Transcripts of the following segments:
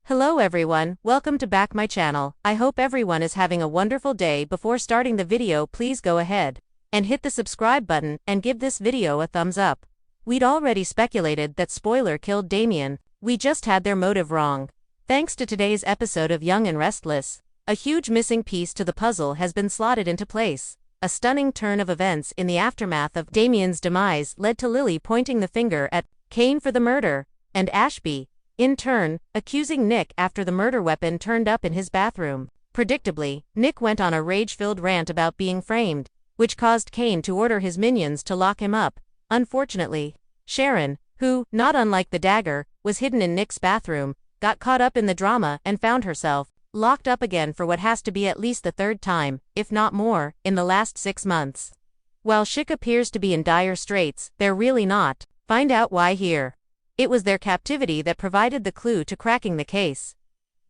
Hello everyone, welcome to back my channel. I hope everyone is having a wonderful day. Before starting the video, please go ahead and hit the subscribe button and give this video a thumbs up. We'd already speculated that Spoiler killed Damien. We just had their motive wrong. Thanks to today's episode of Young and Restless, a huge missing piece to the puzzle has been slotted into place. A stunning turn of events in the aftermath of Damien's demise led to Lily pointing the finger at Kane for the murder, and Ashby, in turn, accusing Nick after the murder weapon turned up in his bathroom. Predictably, Nick went on a rage-filled rant about being framed, which caused Kane to order his minions to lock him up. Unfortunately, Sharon, who, not unlike the dagger, was hidden in Nick's bathroom, got caught up in the drama and found herself locked up again for what has to be at least the third time, if not more, in the last 6 months. While Schick appears to be in dire straits, they're really not. Find out why here. It was their captivity that provided the clue to cracking the case.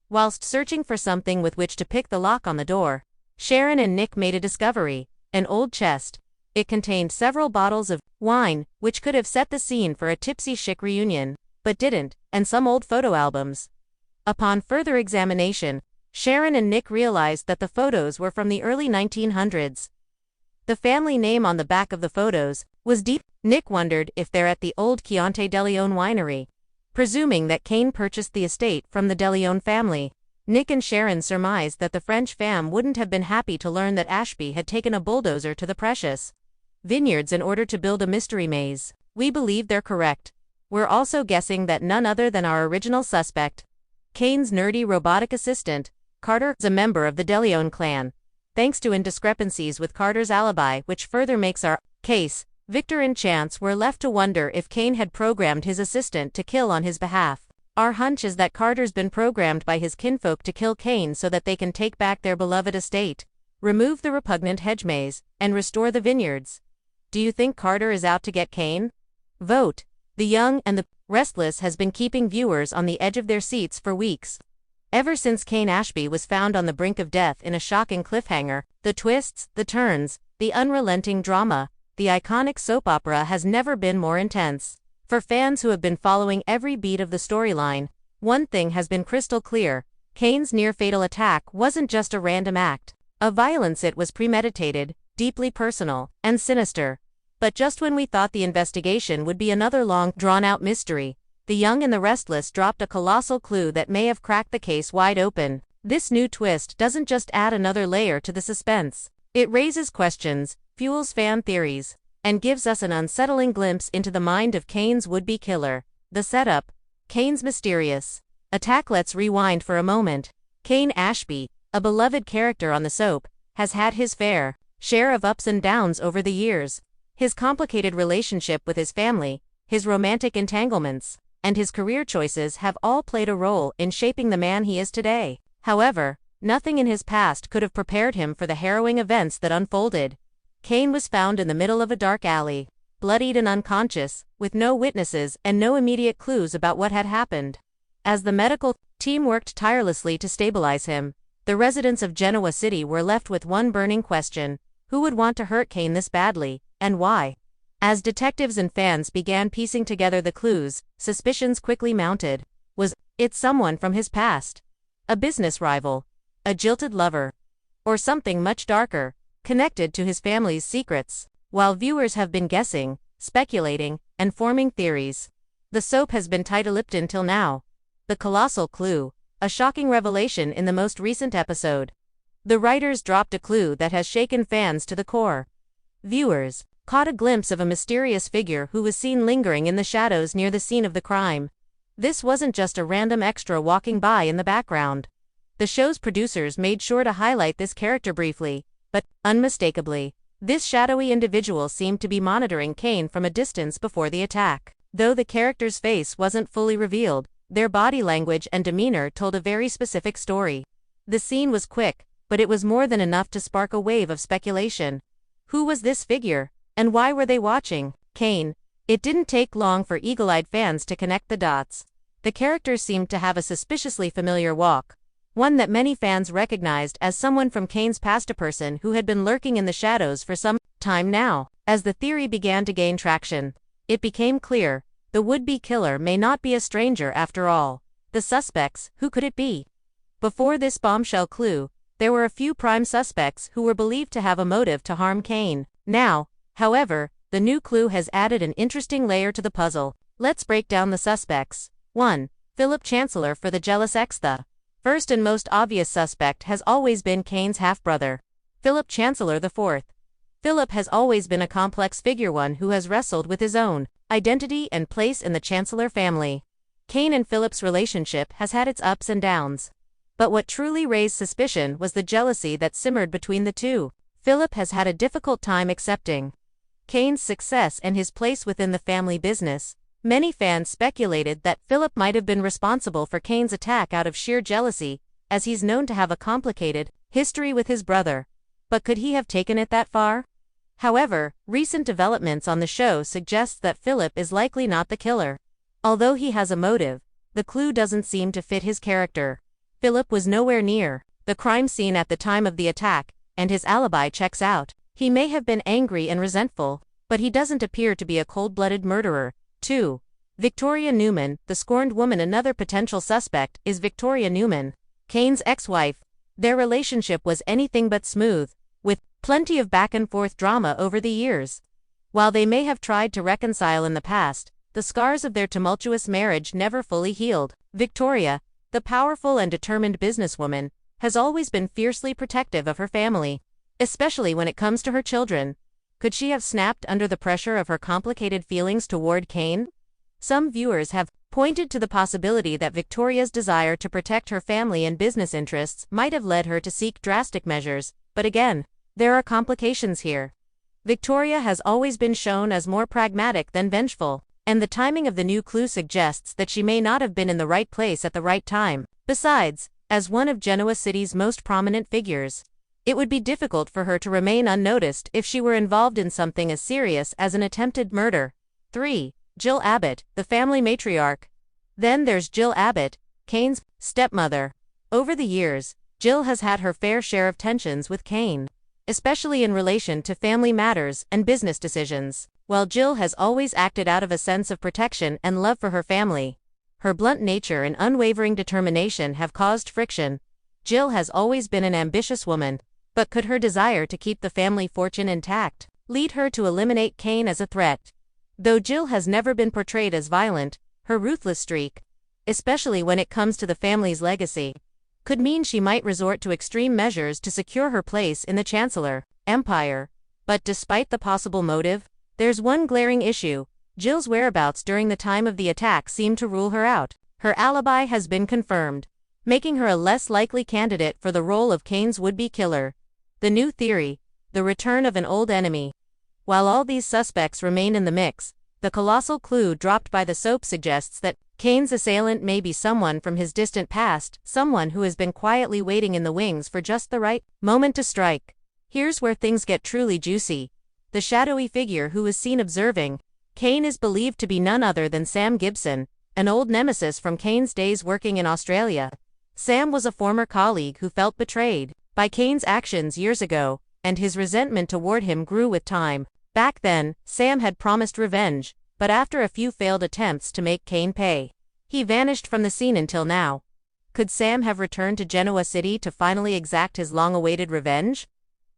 Whilst searching for something with which to pick the lock on the door, Sharon and Nick made a discovery: an old chest. It contained several bottles of wine, which could have set the scene for a tipsy Schick reunion, but didn't, and some old photo albums. Upon further examination, Sharon and Nick realized that the photos were from the early 1900s. The family name on the back of the photos was deep. Nick wondered if they're at the old Chianti de Leon winery. Presuming that Kane purchased the estate from the de Leon family, Nick and Sharon surmised that the French fam wouldn't have been happy to learn that Ashby had taken a bulldozer to the precious vineyards in order to build a mystery maze. We believe they're correct. We're also guessing that none other than our original suspect, Kane's nerdy robotic assistant, Carter, is a member of the de Leon clan. Thanks to indiscrepancies with Carter's alibi, which further makes our case, Victor and Chance were left to wonder if Kane had programmed his assistant to kill on his behalf. Our hunch is that Carter's been programmed by his kinfolk to kill Kane so that they can take back their beloved estate, remove the repugnant hedge maze, and restore the vineyards. Do you think Carter is out to get Kane? Vote. The Young and the Restless has been keeping viewers on the edge of their seats for weeks. Ever since Kane Ashby was found on the brink of death in a shocking cliffhanger, the twists, the turns, the unrelenting drama, the iconic soap opera has never been more intense. For fans who have been following every beat of the storyline, one thing has been crystal clear: Kane's near-fatal attack wasn't just a random act of violence. It was premeditated, deeply personal, and sinister. But just when we thought the investigation would be another long, drawn-out mystery, the Young and the Restless dropped a colossal clue that may have cracked the case wide open. This new twist doesn't just add another layer to the suspense. It raises questions, fuels fan theories, and gives us an unsettling glimpse into the mind of Kane's would-be killer. The setup: Kane's mysterious attack. Let's rewind for a moment. Kane Ashby, a beloved character on the soap, has had his fair share of ups and downs over the years. His complicated relationship with his family, his romantic entanglements, and his career choices have all played a role in shaping the man he is today. However, nothing in his past could have prepared him for the harrowing events that unfolded. Kane was found in the middle of a dark alley, bloodied and unconscious, with no witnesses and no immediate clues about what had happened. As the medical team worked tirelessly to stabilize him, the residents of Genoa City were left with one burning question: who would want to hurt Kane this badly, and why? As detectives and fans began piecing together the clues, suspicions quickly mounted. Was it someone from his past? A business rival? A jilted lover? Or something much darker, connected to his family's secrets? While viewers have been guessing, speculating, and forming theories, the soap has been tight-lipped until now. The colossal clue: a shocking revelation in the most recent episode. The writers dropped a clue that has shaken fans to the core. Viewers caught a glimpse of a mysterious figure who was seen lingering in the shadows near the scene of the crime. This wasn't just a random extra walking by in the background. The show's producers made sure to highlight this character briefly, but, unmistakably, this shadowy individual seemed to be monitoring Kane from a distance before the attack. Though the character's face wasn't fully revealed, their body language and demeanor told a very specific story. The scene was quick, but it was more than enough to spark a wave of speculation. Who was this figure? And why were they watching Kane? It didn't take long for eagle-eyed fans to connect the dots. The character seemed to have a suspiciously familiar walk, one that many fans recognized as someone from Kane's past, a person who had been lurking in the shadows for some time now. As the theory began to gain traction, it became clear the would-be killer may not be a stranger after all. The suspects, who could it be? Before this bombshell clue, there were a few prime suspects who were believed to have a motive to harm Kane. Now, however, the new clue has added an interesting layer to the puzzle. Let's break down the suspects. 1. Philip Chancellor for the jealous ex. The first and most obvious suspect has always been Kane's half-brother, Philip Chancellor IV. Philip has always been a complex figure, one who has wrestled with his own identity and place in the Chancellor family. Kane and Philip's relationship has had its ups and downs. But what truly raised suspicion was the jealousy that simmered between the two. Philip has had a difficult time accepting Kane's success and his place within the family business. Many fans speculated that Philip might have been responsible for Kane's attack out of sheer jealousy, as he's known to have a complicated history with his brother. But could he have taken it that far? However, recent developments on the show suggest that Philip is likely not the killer. Although he has a motive, the clue doesn't seem to fit his character. Philip was nowhere near the crime scene at the time of the attack, and his alibi checks out. He may have been angry and resentful, but he doesn't appear to be a cold-blooded murderer. 2. Victoria Newman, the scorned woman. Another potential suspect is Victoria Newman, Kane's ex-wife. Their relationship was anything but smooth, with plenty of back-and-forth drama over the years. While they may have tried to reconcile in the past, the scars of their tumultuous marriage never fully healed. Victoria, the powerful and determined businesswoman, has always been fiercely protective of her family, especially when it comes to her children. Could she have snapped under the pressure of her complicated feelings toward Kane? Some viewers have pointed to the possibility that Victoria's desire to protect her family and business interests might have led her to seek drastic measures, but again, there are complications here. Victoria has always been shown as more pragmatic than vengeful, and the timing of the new clue suggests that she may not have been in the right place at the right time. Besides, as one of Genoa City's most prominent figures, it would be difficult for her to remain unnoticed if she were involved in something as serious as an attempted murder. 3. Jill Abbott, the family matriarch. Then there's Jill Abbott, Kane's stepmother. Over the years, Jill has had her fair share of tensions with Kane, especially in relation to family matters and business decisions. While Jill has always acted out of a sense of protection and love for her family, her blunt nature and unwavering determination have caused friction. Jill has always been an ambitious woman, but could her desire to keep the family fortune intact lead her to eliminate Kane as a threat? Though Jill has never been portrayed as violent, her ruthless streak, especially when it comes to the family's legacy, could mean she might resort to extreme measures to secure her place in the Chancellor empire. But despite the possible motive, there's one glaring issue. Jill's whereabouts during the time of the attack seem to rule her out. Her alibi has been confirmed, making her a less likely candidate for the role of Kane's would-be killer. The new theory, the return of an old enemy. While all these suspects remain in the mix, the colossal clue dropped by the soap suggests that Kane's assailant may be someone from his distant past, someone who has been quietly waiting in the wings for just the right moment to strike. Here's where things get truly juicy. The shadowy figure who was seen observing Kane is believed to be none other than Sam Gibson, an old nemesis from Kane's days working in Australia. Sam was a former colleague who felt betrayed by Kane's actions years ago, and his resentment toward him grew with time. Back then, Sam had promised revenge, but after a few failed attempts to make Kane pay, he vanished from the scene until now. Could Sam have returned to Genoa City to finally exact his long-awaited revenge?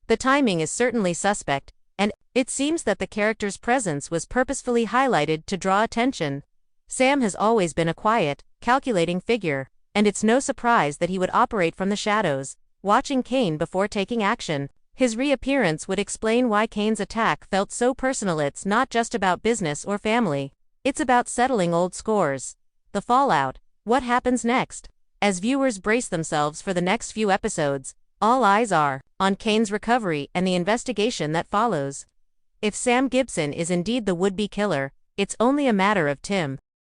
The timing is certainly suspect, and it seems that the character's presence was purposefully highlighted to draw attention. Sam has always been a quiet, calculating figure, and it's no surprise that he would operate from the shadows, watching Kane before taking action. His reappearance would explain why Kane's attack felt so personal. It's not just about business or family. It's about settling old scores. The fallout. What happens next? As viewers brace themselves for the next few episodes, all eyes are on Kane's recovery and the investigation that follows. If Sam Gibson is indeed the would-be killer, it's only a matter of time.